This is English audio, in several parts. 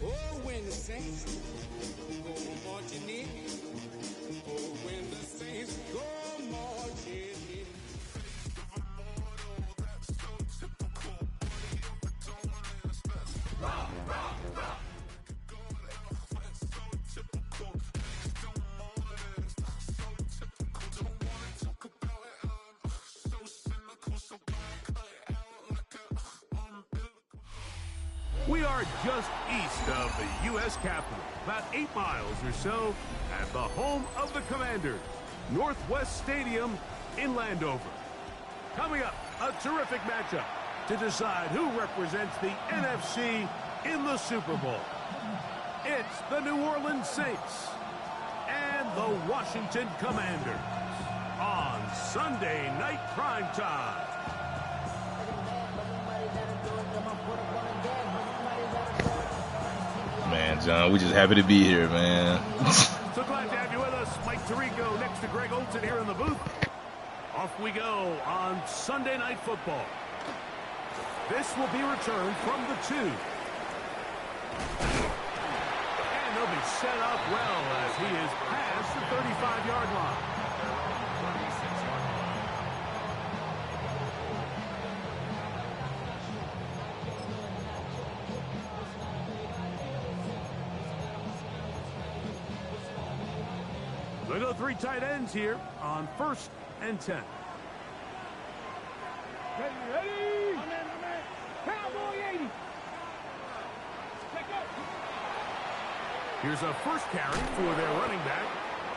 Oh, when the saints go marching in. Oh, when the saints go marching in. We are just east of the U.S. Capitol, about 8 miles or so, at the home of the Commanders, Northwest Stadium in Landover. Coming up, a terrific matchup to decide who represents the NFC in the Super Bowl. It's the New Orleans Saints and the Washington Commanders on Sunday Night Primetime. Man, John, we're just happy to be here, man. So glad to have you with us. Mike Tirico next to Greg Olsen here in the booth. Off we go on Sunday Night Football. This will be returned from the 2. And they'll be set up well as he is past the 35-yard line. They go 3 tight ends here on 1st and 10. Ready. Cowboy 80. Here's a first carry for their running back.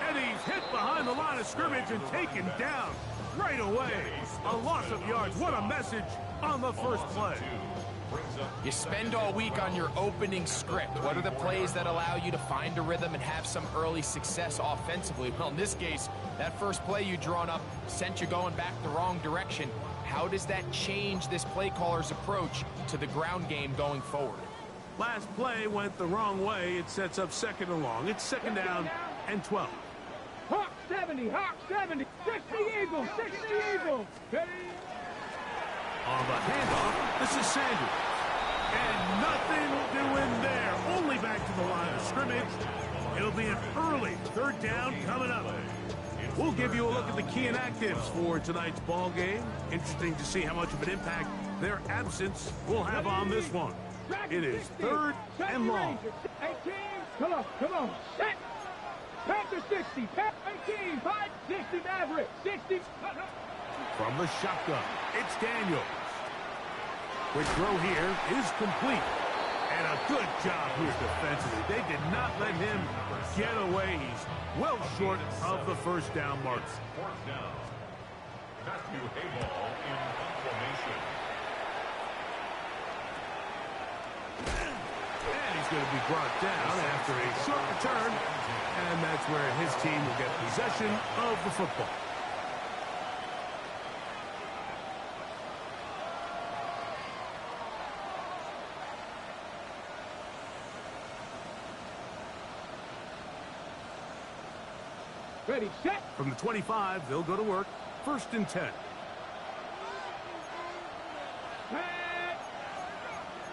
And he's hit behind the line of scrimmage and taken down right away. A loss of yards. What a message on the first play. You spend all week on your opening script. What are the plays that allow you to find a rhythm and have some early success offensively? Well, in this case, that first play you drawn up sent you going back the wrong direction. How does that change this play caller's approach to the ground game going forward? Last play went the wrong way. It sets up 2nd and long. It's 2nd down and 12. Hawk 70, Hawk 70. 60 Eagles, 60 Eagles. Ready. On the handoff, this is Sanders. And nothing doing there. Only back to the line of scrimmage. It'll be an early 3rd down coming up. We'll give you a look at the key inactives for tonight's ball game. Interesting to see how much of an impact their absence will have on this one. It is 3rd and long. 18, come on, set. Panther 60, Panther 18, 5, 60 Maverick, 60. From the shotgun, it's Daniels. Quick throw here is complete. And a good job here defensively. They did not let him get away. He's well short of the 1st down mark. 4th down. Matthew Hayball in formation. And he's going to be brought down after a short return. And that's where his team will get possession of the football. Ready, set. From the 25, they'll go to work. 1st and 10.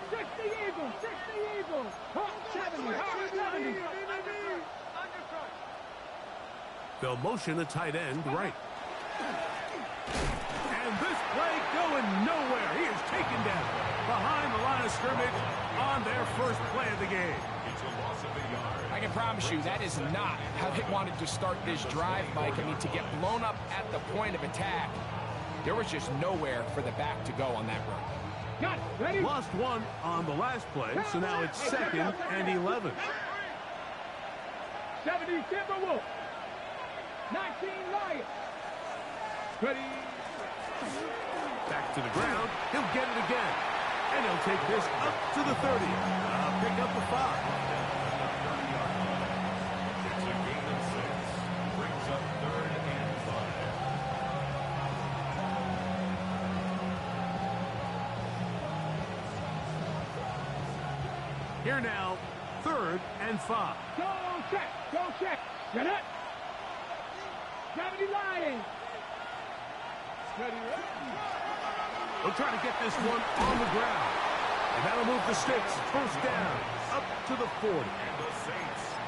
60 Eagles, 60 Eagles. Hawk 70, Hawk 70. They'll motion a tight end right. And this play going nowhere. He is taken down behind the line of scrimmage on their first play of the game. It's a loss of a yard. I can promise you that is not how they wanted to start this drive, Mike. I mean, to get blown up at the point of attack, there was just nowhere for the back to go on that run. Got it, ready. Lost 1 on the last play, so now it's 2nd and 11. 70 Timberwolves. 19 Lions. Ready. Back to the ground. He'll get it again. And he'll take this up to the 30. Pick up the 5. It's a gain of 6. Brings up 3rd and 5. Here now, 3rd and 5. Go check. Go check. Get it. 70 Lions. Ready, ready. They'll try to get this one on the ground. And that'll move the sticks. First down, up to the 40.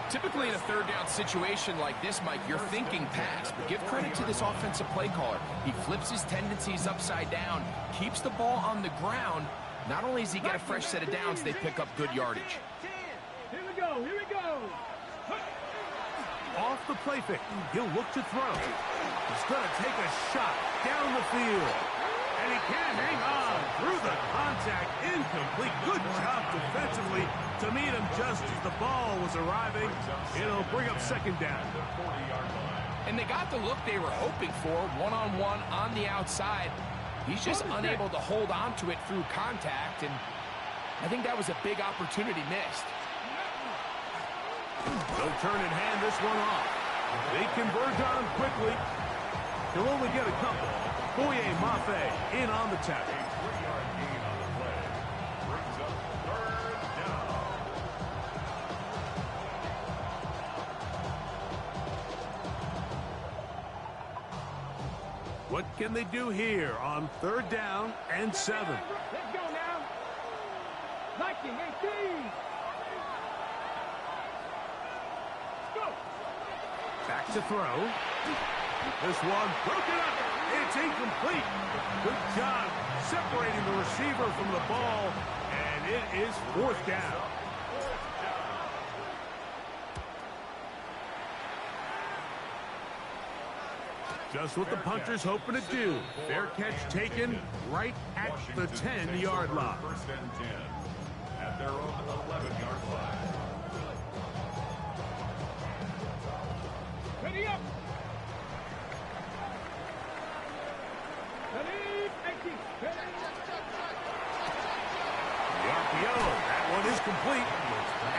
Typically in a third down situation like this, Mike, you're thinking pass, but give credit to this offensive play caller. He flips his tendencies upside down, keeps the ball on the ground. Not only does he get a fresh set of downs, they pick up good yardage. Here we go, here we go. Off the play fake, he'll look to throw. He's going to take a shot down the field. And he can't hang on through the contact. Incomplete. Good job defensively to meet him just as the ball was arriving. It'll bring up second down. And they got the look they were hoping for, one-on-one on the outside. He's just unable to hold on to it through contact, and I think that was a big opportunity missed. They'll turn and hand this one off. They converge on him quickly. He'll only get a couple. Boye Mafe in on the tackle. What can they do here on third down and 7? Let's go now. Liking 18. Go. Back to throw. This one broken up. It's incomplete. Good job separating the receiver from the ball, and it is fourth down. Just what the punter's hoping to do. Fair catch taken right at the 10-yard line. First and 10 at their own 11-yard line. Ready up. Ready, 18. Ready. The RPO, that one is complete.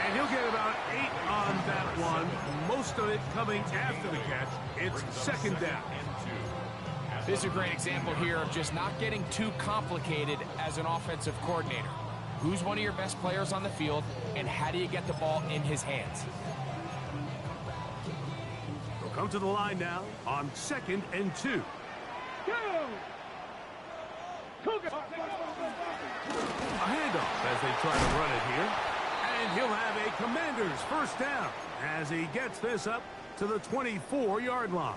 And he'll get about 8 on that one. Most of it coming after the catch. It's second down. This is a great example here of just not getting too complicated as an offensive coordinator. Who's one of your best players on the field, and how do you get the ball in his hands? They'll come to the line now on 2nd and 2. Go. Cougar. A handoff as they try to run it here. And he'll have a Commanders first down as he gets this up to the 24-yard line.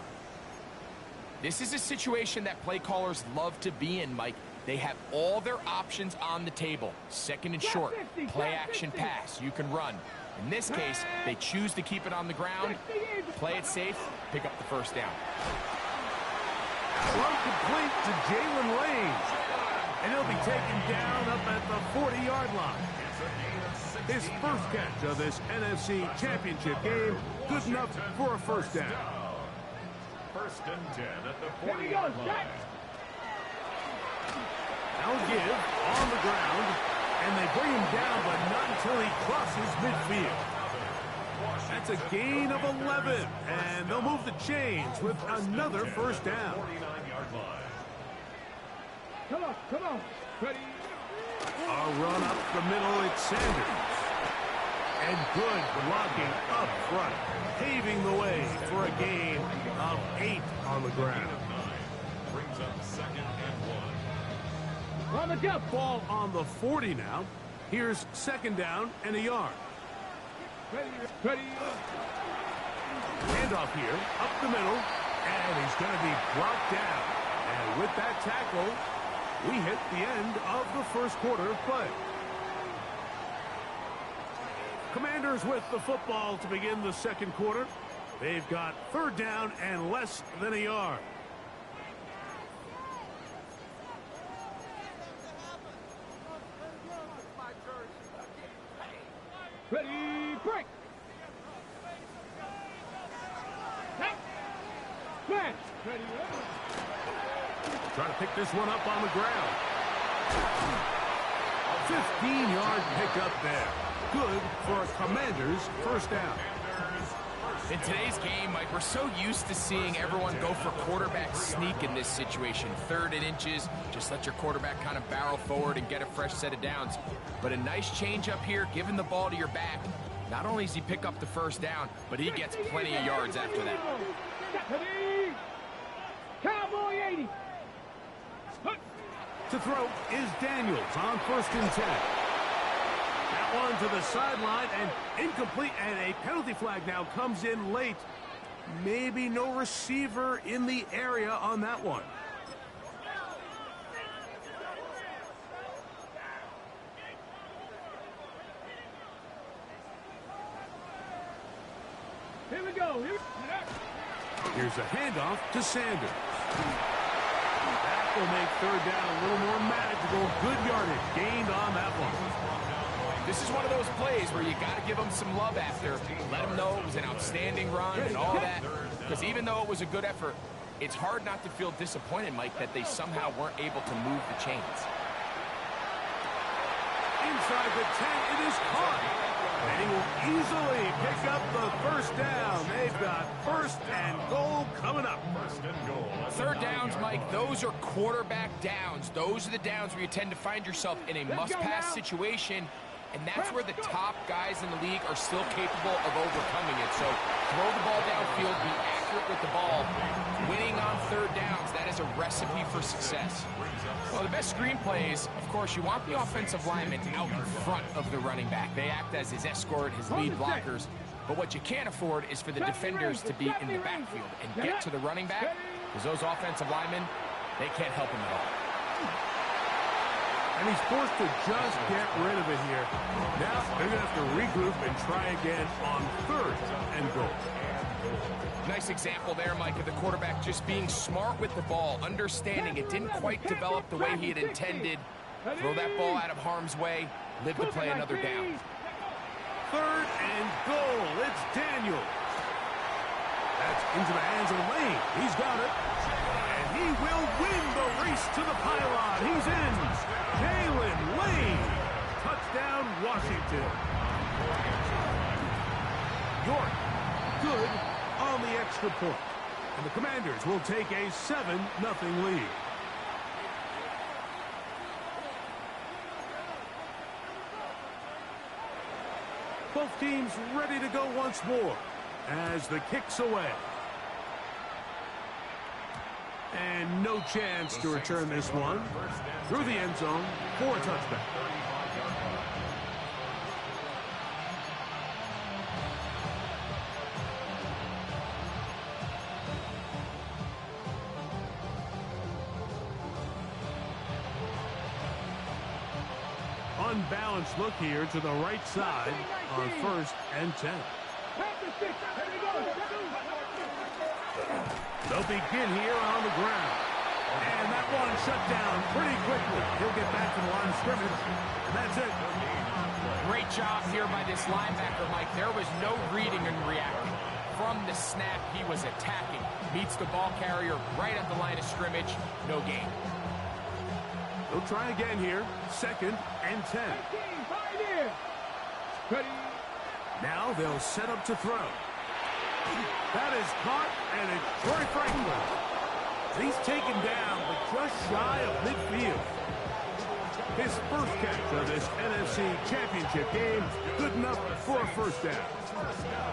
This is a situation that play callers love to be in, Mike. They have all their options on the table. Second and short, play action pass, you can run. In this case, they choose to keep it on the ground, play it safe, pick up the first down. Run complete to Jalen Lane. And he'll be taken down up at the 40-yard line. His first catch of this NFC Championship game, good enough for a first down. First and 10 at the Here we go. 40-yard line. Set. Now give on the ground, and they bring him down, but not until he crosses midfield. That's a gain of 11, and they'll move the chains with another first down. 49-yard line. Come on. Ready. A run up the middle, it's Sanders. And good blocking up front, paving the way for a gain of 8 on the ground. Brings up second and 1. On the jump. Ball on the 40 now. Here's second down and a yard. Ready. Handoff here, up the middle, and he's going to be brought down. And with that tackle, we hit the end of the first quarter of play. Commanders with the football to begin the second quarter. They've got third down and less than a yard. Ready, break. Match. Ready. Trying to pick this one up on the ground. 15-yard pickup there. Good for a Commanders first down. In today's game, Mike, we're so used to seeing everyone go for quarterback sneak in this situation. 3rd and inches, just let your quarterback kind of barrel forward and get a fresh set of downs. But a nice change up here, giving the ball to your back. Not only does he pick up the first down, but he gets plenty of yards after that. Ready. Cowboy 80. To throw is Daniels on 1st and 10. that one to the sideline and incomplete, and a penalty flag now comes in late. Maybe no receiver in the area on that one. Here we go. Here's a handoff to Sanders. That will make third down a little more manageable. Good yardage gained on that one. This is one of those plays where you got to give them some love after. Let them know it was an outstanding run and all that. Because even though it was a good effort, it's hard not to feel disappointed, Mike, that they somehow weren't able to move the chains. Inside the 10, it is caught. And he will easily pick up the first down. They've got first and goal coming up. First and goal. Third downs, Mike, those are quarterback downs. Those are the downs where you tend to find yourself in a must-pass situation. And that's where the top guys in the league are still capable of overcoming it. So throw the ball downfield, be accurate with the ball. Winning on third downs, that is a recipe for success. Well, the best screen plays, of course, you want the offensive lineman out in front of the running back. They act as his escort, his lead blockers. But what you can't afford is for the defenders to be in the backfield and get to the running back, because those offensive linemen, they can't help him at all. And he's forced to just get rid of it here. Now they're going to have to regroup and try again on third and goal. Nice example there, Mike, of the quarterback just being smart with the ball, understanding it didn't quite develop the way he had intended. Throw that ball out of harm's way, live to play another down. Third and goal. It's Daniel. That's into the hands of Lane. He's got it. And he will win the race to the pylon. He's in. Jalen Lane. Touchdown, Washington. York, good on the extra point. And the Commanders will take a 7-0 lead. Both teams ready to go once more as the kick's away. And no chance to return this one through the end zone for a touchback. Unbalanced look here to the right side on first and 10. They'll begin here on the ground. And that one shut down pretty quickly. He'll get back to the line of scrimmage, and that's it. Great job here by this linebacker, Mike. There was no reading and reacting. From the snap, he was attacking. Meets the ball carrier right at the line of scrimmage. No gain. They'll try again here. Second and 10. Now they'll set up to throw. That is caught, and it's Troy Franklin. He's taken down, but just shy of midfield. His first catch of this NFC Championship game, good enough for a first down.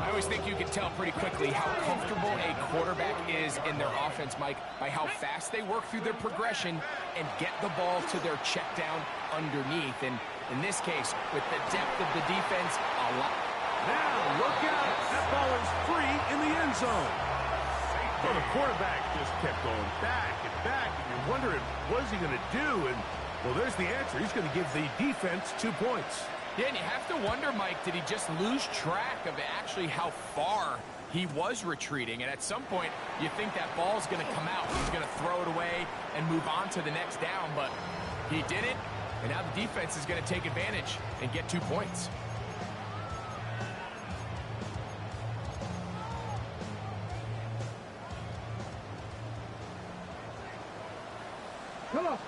I always think you can tell pretty quickly how comfortable a quarterback is in their offense, Mike, by how fast they work through their progression and get the ball to their check down underneath. And in this case, with the depth of the defense, a lot. Now, look out. That ball is free in the end zone. Well, the quarterback just kept going back, and you're wondering, what's he going to do? And, well, there's the answer. He's going to give the defense 2 points. Yeah, and you have to wonder, Mike, did he just lose track of actually how far he was retreating? And at some point, you think that ball's going to come out. He's going to throw it away and move on to the next down, but he didn't. And now the defense is going to take advantage and get 2 points.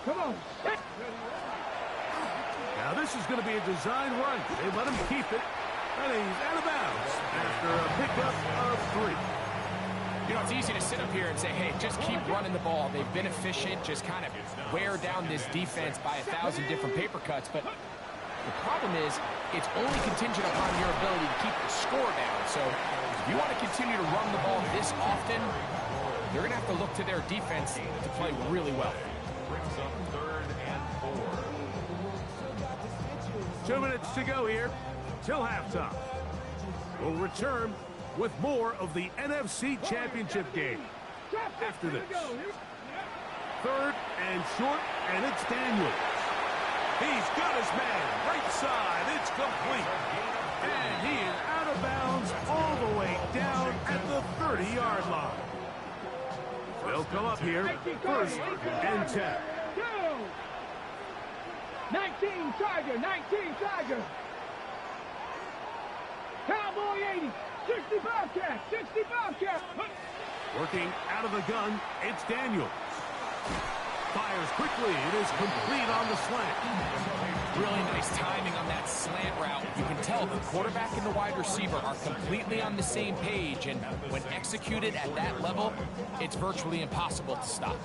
Come on. Now this is going to be a design run. They let him keep it, and he's out of bounds after a pickup of 3. You know, it's easy to sit up here and say, hey, just keep running the ball. They've been efficient, just kind of wear down this defense by 1,000 different paper cuts. But the problem is, it's only contingent upon your ability to keep the score down. So if you want to continue to run the ball this often, they're going to have to look to their defense to play really well. Brings up 3rd and 4. 2 minutes to go here till halftime. We'll return with more of the NFC Championship game after this. 3rd and short, and it's Daniels. He's got his man, right side, it's complete. And he is out of bounds all the way down at the 30-yard line. They'll come up here, 1st and 10. 19 Tiger, 19 Tiger. Cowboy 80, 65 cat, 65 cat. Working out of the gun, it's Daniels. Fires quickly, it is complete on the slant. Really nice timing on that slant route. You can tell the quarterback and the wide receiver are completely on the same page, and when executed at that level, it's virtually impossible to stop.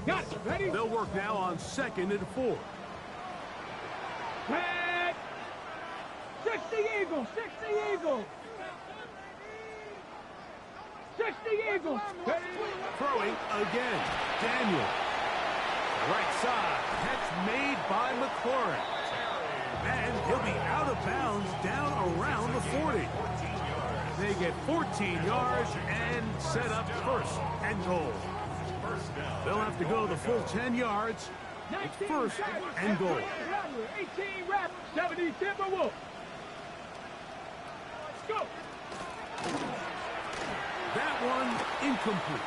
Got it, ready? They'll work now on 2nd and 4. Head. 60 Eagles, 60 Eagles. 60 Eagles. Throwing again, Daniel. Right side, catch made by McLaurin. And he'll be out of bounds down around the 40. They get 14 yards and set up 1st and goal. They'll have to go the full 10 yards. It's 1st and goal. 18 Raptors, 70 Timberwolves. Go. That one incomplete.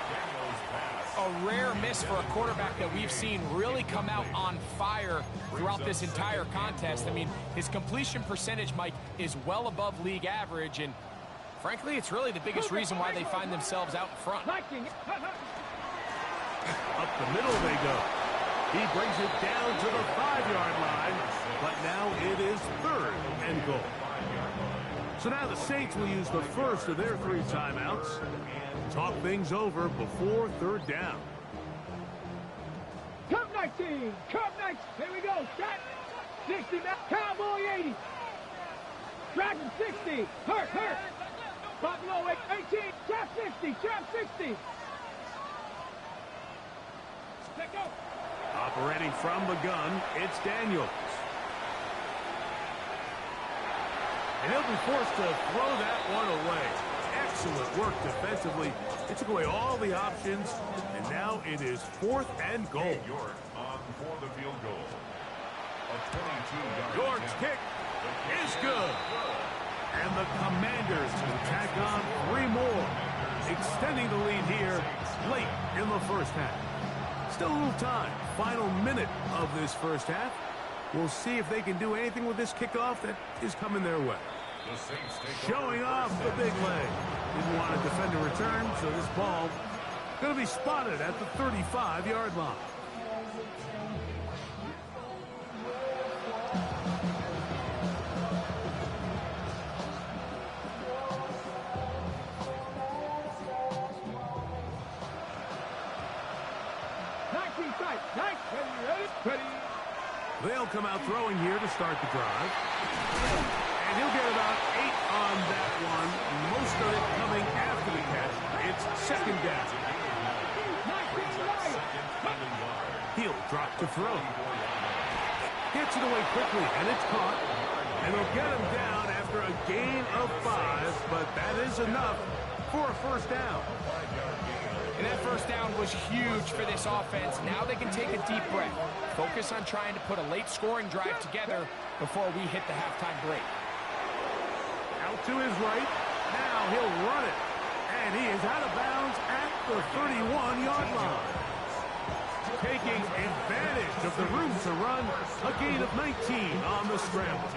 A rare miss for a quarterback that we've seen really come out on fire throughout this entire contest. I mean, his completion percentage, Mike, is well above league average, and frankly, it's really the biggest reason why they find themselves out in front. Up the middle they go. He brings it down to the 5-yard line, but now it is 3rd and goal. So now the Saints will use the first of their 3 timeouts. Talk things over before 3rd down. Come 19, come 19. Here we go. Shot. 60, Cowboy 80. Dragon 60. Hurt. Buffalo 18. Trap 60. Trap 60. Let go. Operating from the gun, it's Daniels. And he'll be forced to throw that one away. Excellent work defensively. It took away all the options, and now it is 4th and goal. York on for the field goal. A 22-yard York's kick is good. And the Commanders will tack on 3 more, extending the lead here late in the 1st half. Still a little time. Final minute of this 1st half. We'll see if they can do anything with this kickoff that is coming their way. Showing off the big leg. Didn't want to defend a return, so this ball going to be spotted at the 35-yard line. They'll come out throwing here to start the drive. And he'll get about 8 on that one. Most of it coming after the catch. It's 2nd down. He'll drop to throw. Gets it away quickly, and it's caught. And they'll get him down after a gain of 5, but that is enough for a 1st down. And that 1st down was huge for this offense. Now they can take a deep breath. Focus on trying to put a late scoring drive together before we hit the halftime break. Out to his right. Now he'll run it. And he is out of bounds at the 31-yard line. Taking advantage of the room to run. A gain of 19 on the scramble.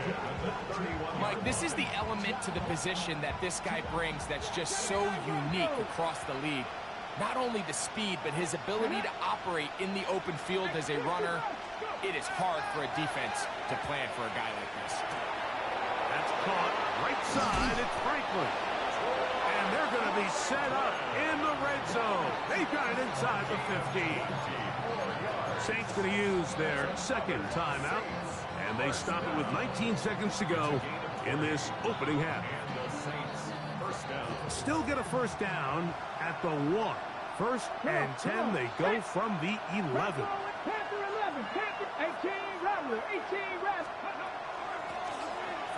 Mike, this is the element to the position that this guy brings that's just so unique across the league. Not only the speed, but his ability to operate in the open field as a runner. It is hard for a defense to plan for a guy like this. That's caught right side. It's Franklin. And they're going to be set up in the red zone. They've got it inside the 15. Saints going to use their 2nd timeout. And they stop it with 19 seconds to go in this opening half. Still get a 1st down at the 1. First and 10, they go from the 11. Panther 11, Panther 18, Rattler, 18, Rattler.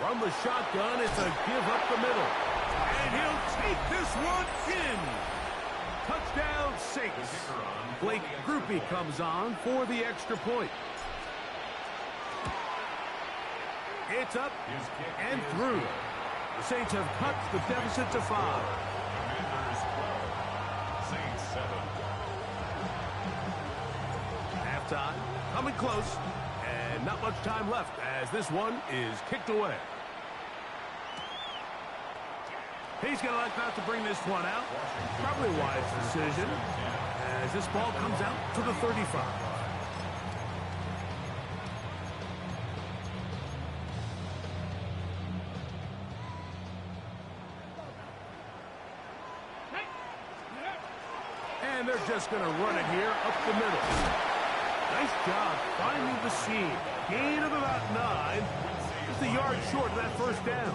From the shotgun, it's a give up the middle. And he'll take this one in. Touchdown, Saints. Blake Grupe comes on for the extra point. It's up and through. The Saints have cut the deficit to 5. Commanders 12, Saints 7. Halftime, coming close, and not much time left as this one is kicked away. He's going to like not to bring this one out. Probably a wise decision as this ball comes out to the 35. And they're just going to run it here up the middle. Nice job finding the seam. Gain of about 9. Just a yard short of that first down.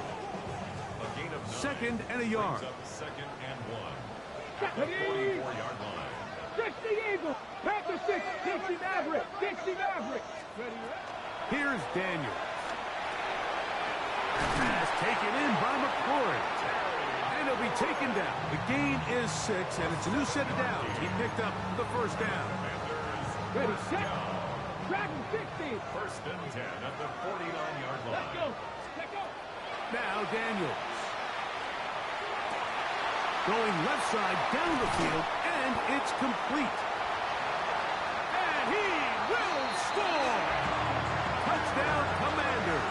Second and a yard. Second and 1. At the 44-yard line. 60 Eagles. Panther 6, 60 Maverick. 60 Maverick. Here's Daniels. Pass taken in by McCoy. And he'll be taken down. The gain is 6, and it's a new set of downs. He picked up the first down. Ready, set. Dragon 60. First and 10 at the 49-yard line. Let's go. Let's go. Now Daniels. Going left side down the field, and it's complete. And he will score! Touchdown, Commander.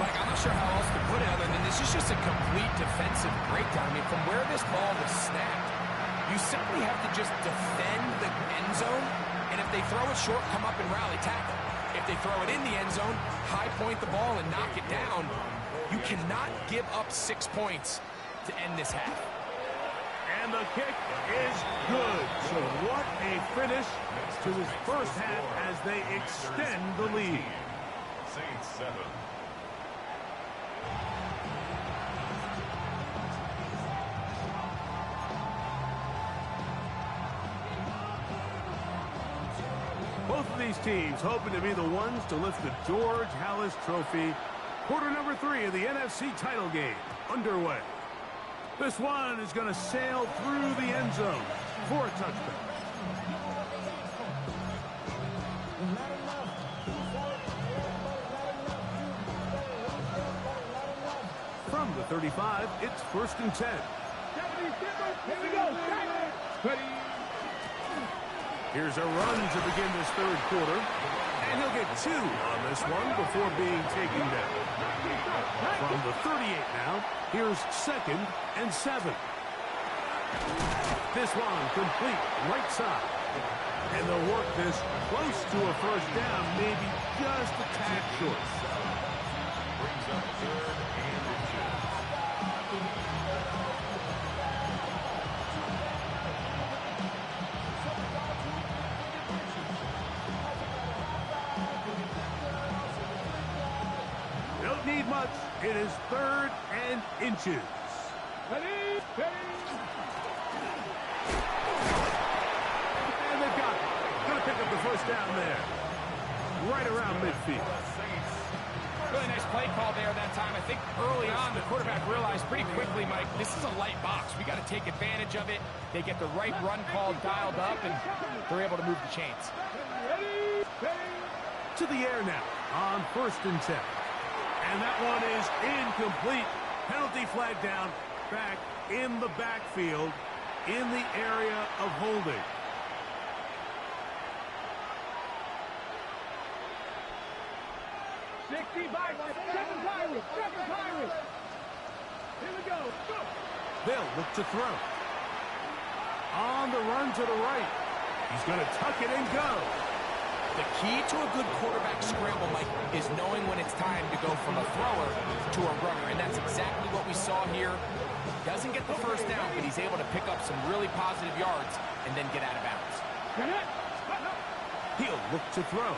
Mike, I'm not sure how else to put it other than this is just a complete defensive breakdown. I mean, from where this ball was snapped, you simply have to just defend the end zone, and if they throw it short, come up and rally tackle. If they throw it in the end zone, high point the ball and knock it down. You cannot give up 6 points to end this half. And the kick is good. So what a finish to his first half as they extend the lead. Saints 7. Both of these teams hoping to be the ones to lift the George Halas Trophy. Quarter number 3 of the NFC title game underway. This one is going to sail through the end zone for a touchdown. From the 35, it's first and 10. Here we go. Ready. Here's a run to begin this third quarter. And he'll get 2 on this one before being taken down. From the 38 now, here's second and 7. This one complete right side. And they'll work this close to a first down, maybe just a tad short. Brings up third and inches. Don't need much. It is third and inches. Ready. And they've got it. Going to pick up the first down there. Right around midfield. Really nice play call there that time. I think early on the quarterback realized pretty quickly, Mike, this is a light box. We got to take advantage of it. They get the right run call dialed up, and they're able to move the chains. To the air now on first and 10. And that one is incomplete. Penalty flag down back in the backfield in the area of holding. Second Pirates. Here we go. They'll look to throw. On the run to the right. He's going to tuck it and go. The key to a good quarterback scramble, Mike, is knowing when it's time to go from a thrower to a runner, and that's exactly what we saw here. Doesn't get the first down, but he's able to pick up some really positive yards and then get out of bounds. He'll look to throw.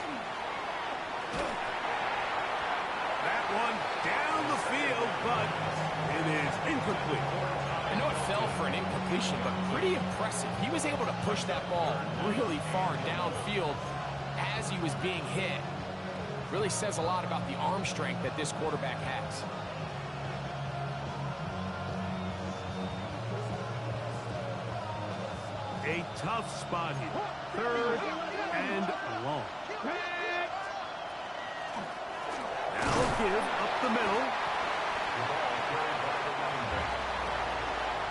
That one down the field, but it is incomplete. I know it fell for an incompletion, but pretty impressive. He was able to push that ball really far downfield as he was being hit. Really says a lot about the arm strength that this quarterback has. A tough spot here. Third and long. Now a give up the middle. The ball carried by the running back.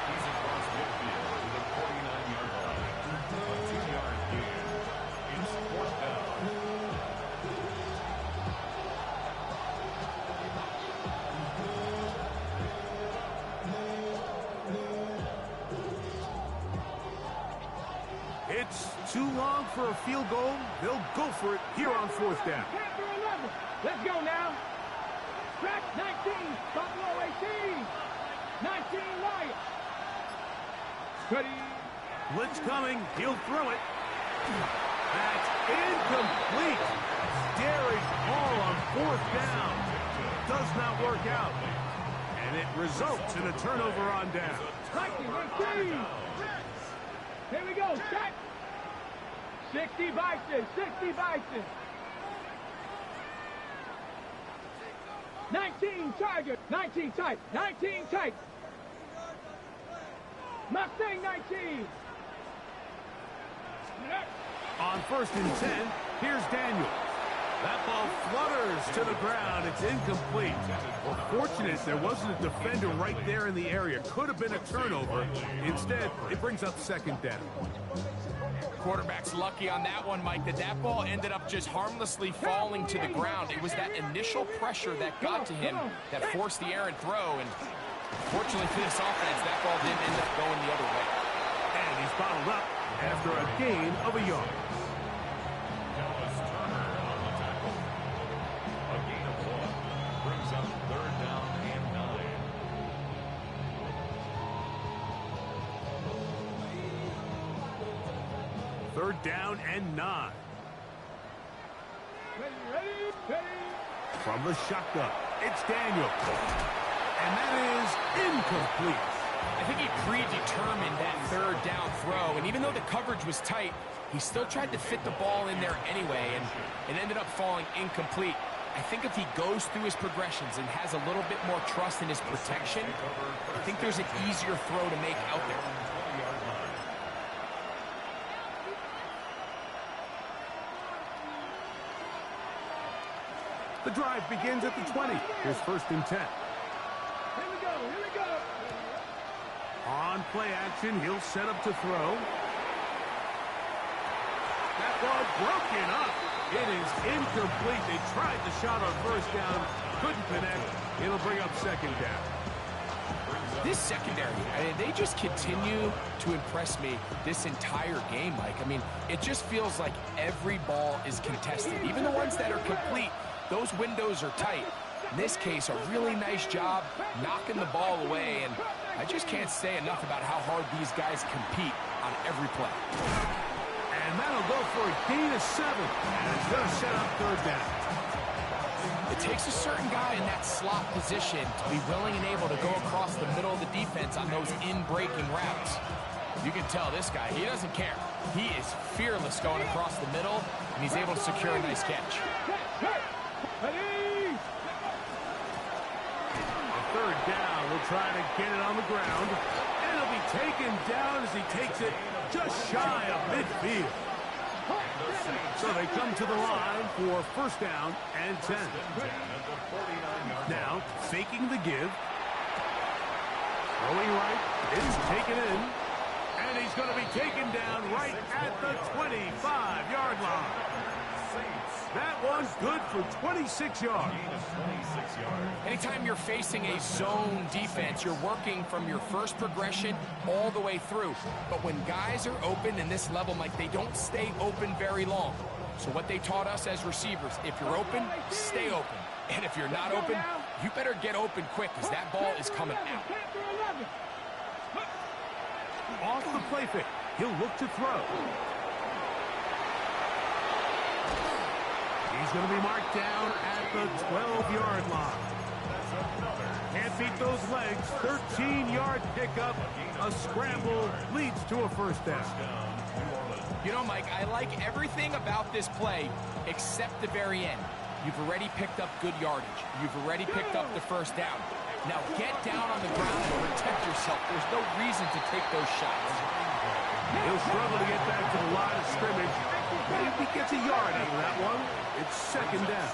He's across midfield to the 49-yard line. A 2-yard gain. It's 4th down. It's too long for a field goal. They'll go for it here on 4th down. Panther 11. Let's go now. Track 19. Buffalo 18. 19 Lions. Ready. Blitz coming. He'll throw it. That's incomplete. Daring ball on 4th down. Does not work out. And it results in a turnover on down. 19. Here we go. Set. 60 Bison. 60 Bison. 19 Tiger. 19 tight. 19 tight. Mustang 19. On 1st and 10, here's Daniel. That ball flutters to the ground. It's incomplete. Well, fortunate there wasn't a defender right there in the area. Could have been a turnover. Instead, it brings up 2nd down. Quarterback's lucky on that one, Mike, that ball ended up just harmlessly falling to the ground. It was that initial pressure that got to him that forced the errant throw, and fortunately for this offense, that ball didn't end up going the other way. And he's bottled up after a gain of a yard. Dallas Turner on the tackle. A gain of 1 brings up 3rd down and 9. Third down and 9. Ready. From the shotgun, it's Daniel. And that is incomplete. I think he predetermined that 3rd down throw, and even though the coverage was tight, he still tried to fit the ball in there anyway, and it ended up falling incomplete. I think if he goes through his progressions and has a little bit more trust in his protection, I think there's an easier throw to make out there. The drive begins at the 20. Here's 1st and 10. Here we go. On play action, he'll set up to throw. That ball broken up. It is incomplete. They tried the shot on 1st down. Couldn't connect. It'll bring up 2nd down. This secondary, they just continue to impress me this entire game, Mike. I mean, it just feels like every ball is contested. Even the ones that are complete, those windows are tight. In this case, a really nice job knocking the ball away, and I just can't say enough about how hard these guys compete on every play. And that'll go for a gain of 7. And it's going to set up 3rd down. It takes a certain guy in that slot position to be willing and able to go across the middle of the defense on those in-breaking routes. You can tell this guy, he doesn't care. He is fearless going across the middle, and he's able to secure a nice catch. Ready. A 3rd down. We'll try to get it on the ground. And it'll be taken down as he takes it just shy of midfield. So they come to the line for 1st down and 10. Now, faking the give. Throwing right. It's taken in. And he's going to be taken down right at the 25-yard line. That one's good for 26 yards. Anytime you're facing a zone defense, you're working from your first progression all the way through. But when guys are open in this level, Mike, they don't stay open very long. So what they taught us as receivers, if you're open, stay open. And if you're not open, you better get open quick because that ball is coming out. Off the play fake. He'll look to throw. He's going to be marked down at the 12-yard line. Can't beat those legs. 13-yard pickup. A scramble leads to a first down. You know, Mike, I like everything about this play except the very end. You've already picked up good yardage. You've already picked up the first down. Now get down on the ground and protect yourself. There's no reason to take those shots. He'll struggle to get back to the line of scrimmage. Maybe he gets a yard out of that one. It's second down.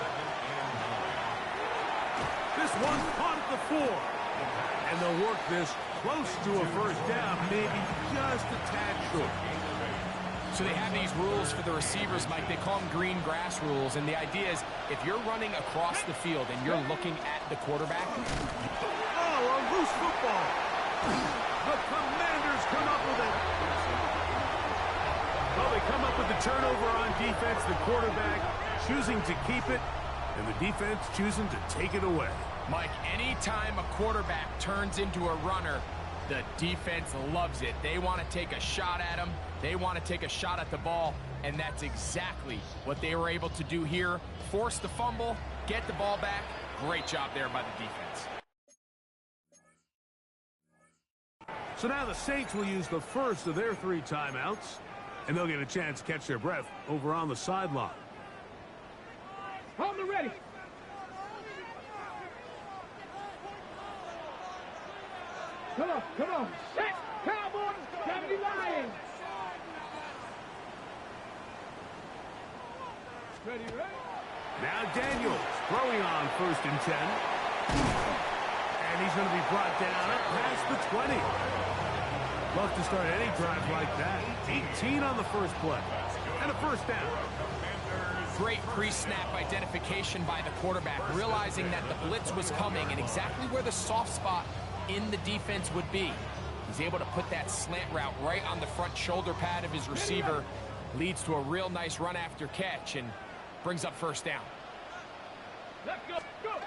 This one's caught at the 4. And they'll work this close to a first down, maybe just a tad short. So they have these rules for the receivers, Mike. They call them green grass rules. And the idea is if you're running across the field and you're looking at the quarterback. Oh, a loose football. The Commanders come up with it. Well, they come up with the turnover on defense. The quarterback choosing to keep it, and the defense choosing to take it away. Mike, anytime a quarterback turns into a runner, the defense loves it. They want to take a shot at him. They want to take a shot at the ball, and that's exactly what they were able to do here. Force the fumble, get the ball back. Great job there by the defense. So now the Saints will use the first of their 3 timeouts, and they'll get a chance to catch their breath over on the sideline. Hold it ready. Come on, come on. Set, Cowboys, 70 Lions. Ready, ready. Now Daniels throwing on 1st and 10. And he's going to be brought down up past the 20. Love to start any drive like that. 18 on the first play. And a first down. Great pre-snap identification by the quarterback, realizing that the blitz was coming and exactly where the soft spot in the defense would be. He's able to put that slant route right on the front shoulder pad of his receiver. Leads to a real nice run after catch and brings up first down. Let's go, go.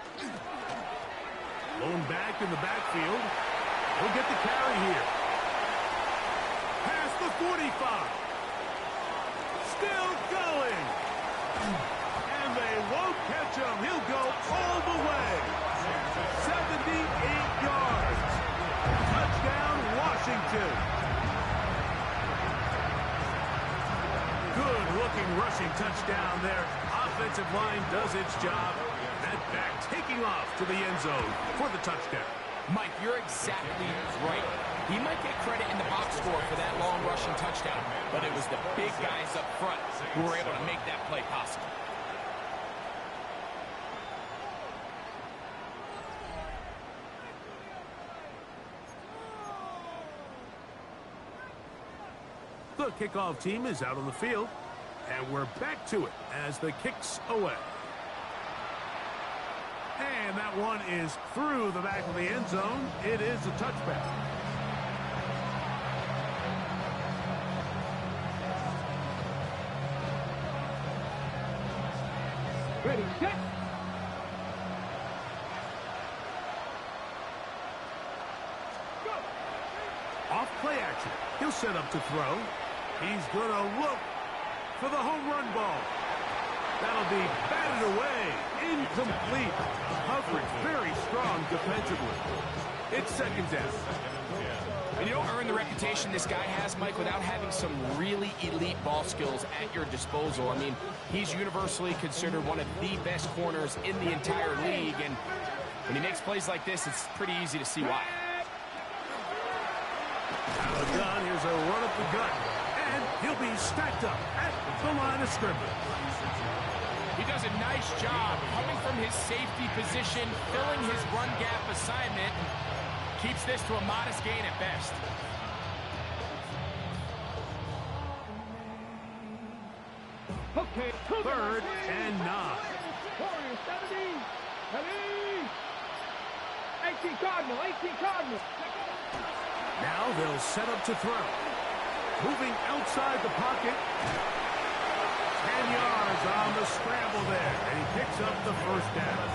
Blown back in the backfield. He'll get the carry here. Past the 45. Still going. And they won't catch him. He'll go all the way. 78 yards. Touchdown, Washington. Good-looking rushing touchdown there. Offensive line does its job. That back taking off to the end zone for the touchdown. Mike, you're exactly right. He might get credit in the box score for that long rushing touchdown, but it was the big guys up front who were able to make that play possible. The kickoff team is out on the field, and we're back to it as the kick's away. And that one is through the back of the end zone. It is a touchback. Ready, set. Go. Off play action. He'll set up to throw. He's going to look for the home run ball. That'll be batted away. Incomplete. Coverage very strong defensively. It's second down. And you don't earn the reputation this guy has, Mike, without having some really elite ball skills at your disposal. I mean, he's universally considered one of the best corners in the entire league, and when he makes plays like this, it's pretty easy to see why. Out of the gun, here's a run up the gut, and he'll be stacked up at the line of scrimmage. He does a nice job coming from his safety position, filling his run gap assignment, and keeps this to a modest gain at best. Okay, 3rd and 9. Warriors, 70. Ready. 18 Cardinal, 18 Cardinal. Now they'll set up to throw. Moving outside the pocket. 10 yards on the scramble there, and he picks up the first down.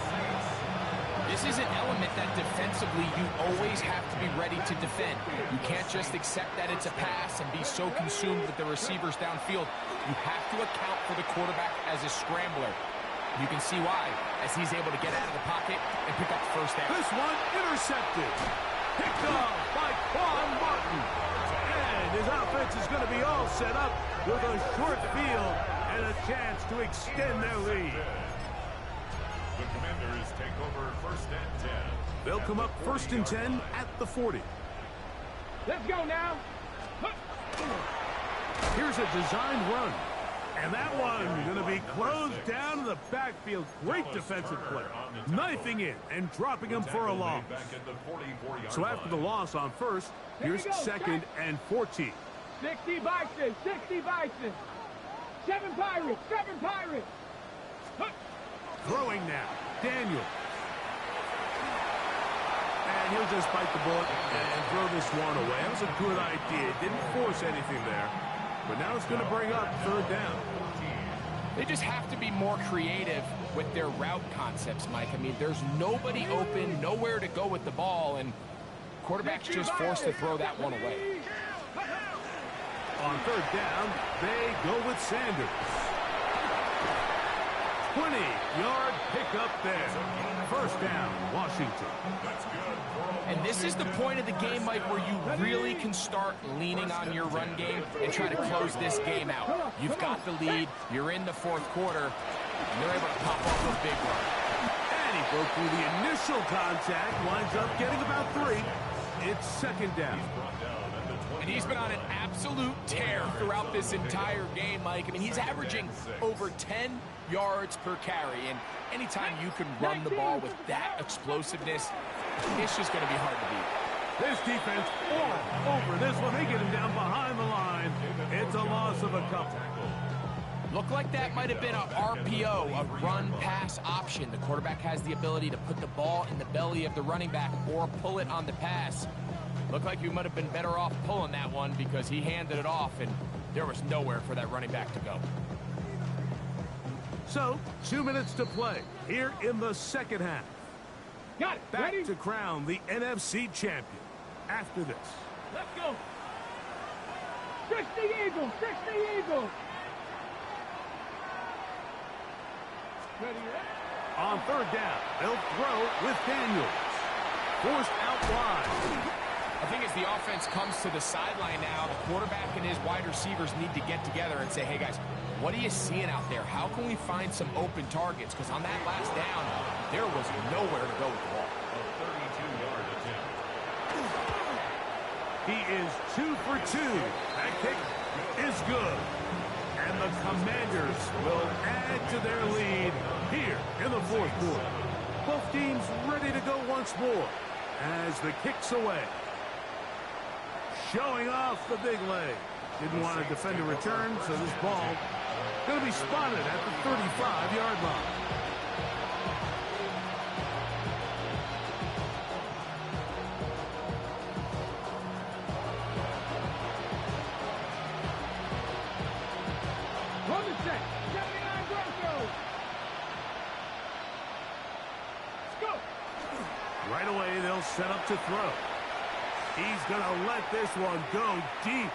This is an element that defensively you always have to be ready to defend. You can't just accept that it's a pass and be so consumed with the receivers downfield. You have to account for the quarterback as a scrambler. You can see why, as he's able to get out of the pocket and pick up the first down. This one intercepted. Picked off by Quan Martin. And his offense is going to be all set up with a short field and a chance to extend their lead. The Commanders take over first and 10. They'll come up first and 10 at the 40. Let's go now. Here's a designed run. And that one going to be closed down in the backfield. Great defensive play. Knifing in and dropping him for a loss. So after the loss on first, here's second and 14. 60 Bison, 60 Bison. 7 Pirates, 7 Pirates. Throwing now, Daniel. And he'll just bite the bullet and throw this one away. That was a good idea. Didn't force anything there. But now it's going to bring up third down. They just have to be more creative with their route concepts, Mike. I mean, there's nobody open, nowhere to go with the ball, and quarterback's just forced to throw that one away. On third down, they go with Sanders. 20-yard pickup there. First down, Washington. And this is the point of the game, Mike, where you really can start leaning on your run game and try to close this game out. You've got the lead. You're in the fourth quarter. And they're able to pop off a big run. And he broke through the initial contact. Winds up getting about 3. It's second down. And he's been on an absolute tear throughout this entire game, Mike. I mean, he's averaging over 10 yards per carry. And anytime you can run the ball with that explosiveness, it's just going to be hard to beat. This defense all over this one. They get him down behind the line. It's a loss of a couple. Looked like that might have been a RPO, a run-pass option. The quarterback has the ability to put the ball in the belly of the running back or pull it on the pass. Looked like you might have been better off pulling that one because he handed it off, and there was nowhere for that running back to go. So, 2 minutes to play here in the second half. Got it. Back Ready? to crown the NFC champion after this. Let's go. 60 Eagles, 60 Eagles. Ready, On third down, they'll throw with Daniels. Forced out wide. I think as the offense comes to the sideline now, the quarterback and his wide receivers need to get together and say, hey, guys, what are you seeing out there? How can we find some open targets? Because on that last down, there was nowhere to go with the ball. A 32-yard attempt. He is 2 for 2. That kick is good. And the Commanders will add to their lead here in the fourth quarter. Both teams ready to go once more as the kick's away. Showing off the big leg. Didn't want to defend a return, so this ball going to be spotted at the 35-yard line. Run the set. 79 Broncos. Let's go. Right away, they'll set up to throw. He's going to let this one go deep.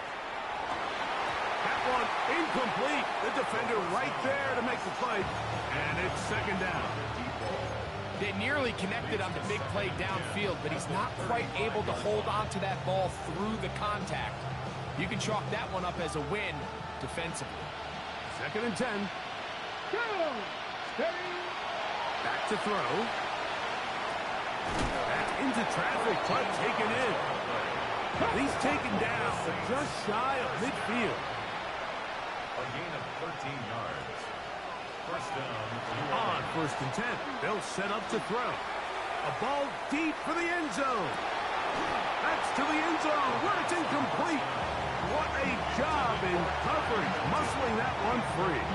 That one incomplete. The defender right there to make the play. And it's second down. They nearly connected on the big play downfield, but he's not quite able to hold on to that ball through the contact. You can chalk that one up as a win defensively. Second and 10. Go. Steady. Back to throw. Back into traffic, but taken in. He's taken down, but just shy of midfield. A gain of 13 yards. First down. On first and 10, they'll set up to throw. A ball deep for the end zone. That's to the end zone where it's incomplete. What a job in coverage, muscling that one free.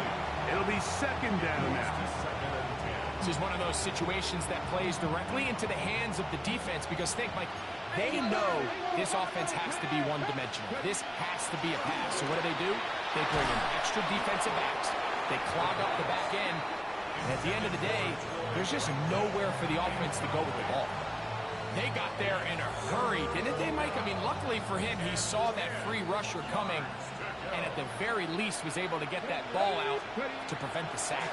It'll be second down now. This is one of those situations that plays directly into the hands of the defense because think, Mike, they know this offense has to be one-dimensional. This has to be a pass. So what do? They bring in extra defensive backs. They clog up the back end. And at the end of the day, there's just nowhere for the offense to go with the ball. They got there in a hurry, didn't they, Mike? I mean, luckily for him, he saw that free rusher coming and at the very least was able to get that ball out to prevent the sack.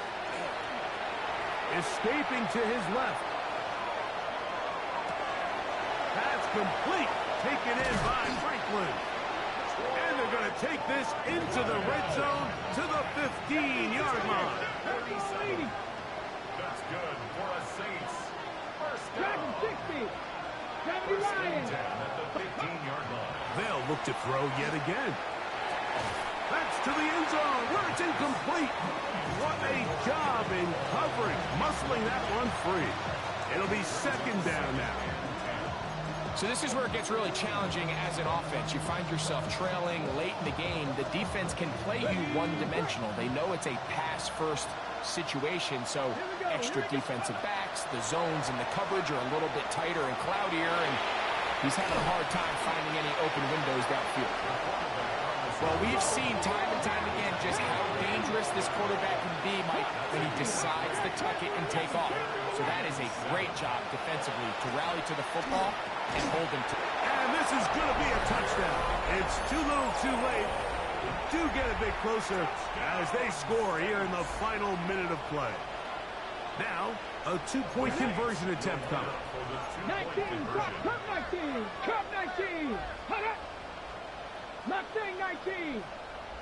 Escaping to his left. That's complete. Taken in by Franklin. And they're going to take this into the red zone to the 15-yard line. That's good for a Saints. First down. Dragon 60. 70 First and Lions. 10 at the 15-yard line. They'll look to throw yet again. That's to the end zone where it's incomplete. What a job in covering, muscling that one free. It'll be second down now. So this is where it gets really challenging as an offense. You find yourself trailing late in the game. The defense can play you one-dimensional. They know it's a pass-first situation, so extra defensive backs, the zones and the coverage are a little bit tighter and cloudier, and he's having a hard time finding any open windows downfield. Well, we've seen time and time again just how dangerous this quarterback can be, Mike, when he decides to tuck it and take off. So that is a great job defensively to rally to the football and hold him to it. And this is going to be a touchdown. It's too little too late. They do get a bit closer as they score here in the final minute of play. Now, a two-point conversion attempt coming. 19, Cup 19, Cup 19, hut up, Mustang 19,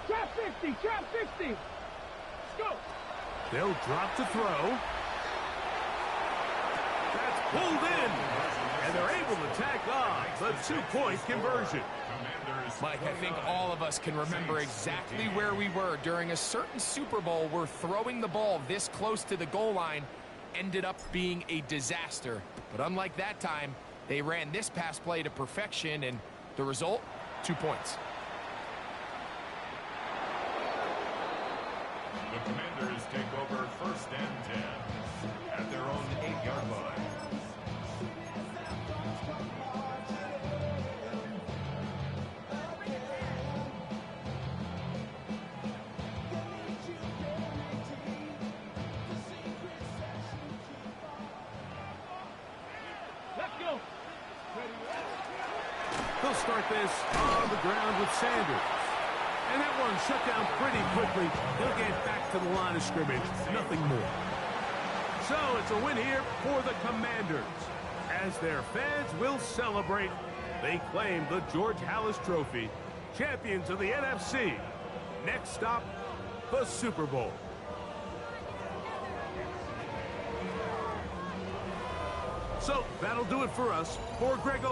trap 50, trap 50, let's go. They'll drop to throw. That's pulled in, and they're able to tack on the two-point conversion. Mike, I think all of us can remember exactly where we were during a certain Super Bowl where throwing the ball this close to the goal line ended up being a disaster. But unlike that time, they ran this pass play to perfection, and the result, 2 points. The Commanders take over first and 10 at their own 8-yard line. Let's go. They'll start this on the ground with Sanders. And that one shut down pretty quickly. He'll get back to the line of scrimmage. Nothing more. So it's a win here for the Commanders. As their fans will celebrate, they claim the George Halas Trophy. Champions of the NFC. Next stop, the Super Bowl. So that'll do it for us. For Greg